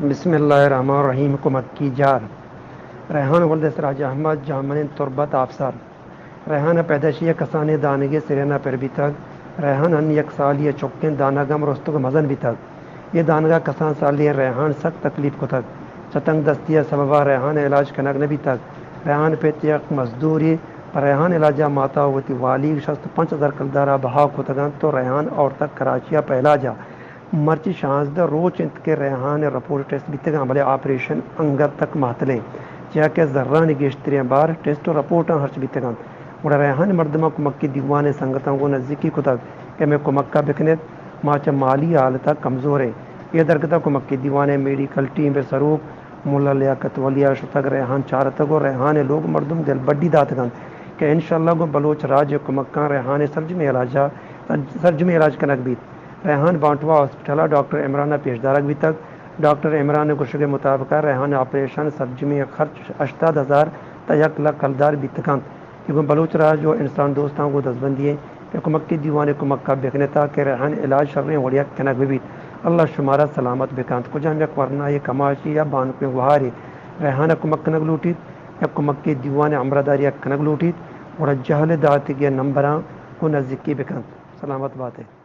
بسم اللہ الرحمن الرحیم مکی جار ریحان ولد سراج احمد جھمنند تربت آپسر ریحانء پیدایئشی کسانیں دانگے سرین پر بیتگ ریحان یک سالی چکن دانگم رستگ مزن بیتگ یہ دانگا کسان سالیں ریحان سخت تکلیپ کو تک چتنگ دستی سببا ریحان الاج کنگ نبی تک ریحان پیتگ مزدورے پر ریحان الاجا ماتا ہوتی والیگ شست 5000 کلدارا بہا کو تگان تو ریحان آورتگ کراچی پہلاجا مرچی شانزدہ روچ انت کے ریحان رپورٹ ٹیسٹ بیتگاں بلے آپریشن انگر تک مہتلیں چیا کہ ذران گیشترین بار ٹیسٹ و رپورٹ ہرچ بیتگاں اور ریحان مردمہ کو مکی دیوانے سنگتوں کو نزدیکی کو تک کہ میں کو مکہ بکنیت ماچا مالی حالتہ کمزور ہے یہ درگتہ کو مکی دیوانے میڈیکل ٹیم بے سروپ مولا لیاقت ولیا شتگ ریحان چارتگ اور ریحان لوگ مردم دل بڈی داتگاں کہ انشاءاللہ کو بلوچ راج کو مکہ ریحان سرج میں علاج کنک بیت ریحان بانٹوا ہاسپٹل ڈاکٹر عمرانہ پیشدارک بھی تک ڈاکٹر عمران گشگ مطابق ریحان آپریشن سرج میں خرچ 80,000 تا 1,00,000 کلدار بھی تکان کیونکہ بلوچ راج جو انسان دوستوں کو دستبندی ہے کہ کمکی دیوانے کو مکہ بکنے تا کہ ریحان علاج شریں وڑیا کنک بھی اللہ شمارہ سلامت بکانت کو جہاں یک ورنہ یہ کماشی یا بان کو وہاری ریحانہ کمک کنک لوٹیت یا کمکی دیوانے عمرداری کنک لوٹیت اور جہل داتی کے نمبراں کو نزدیکی بکانت سلامت بات ہے.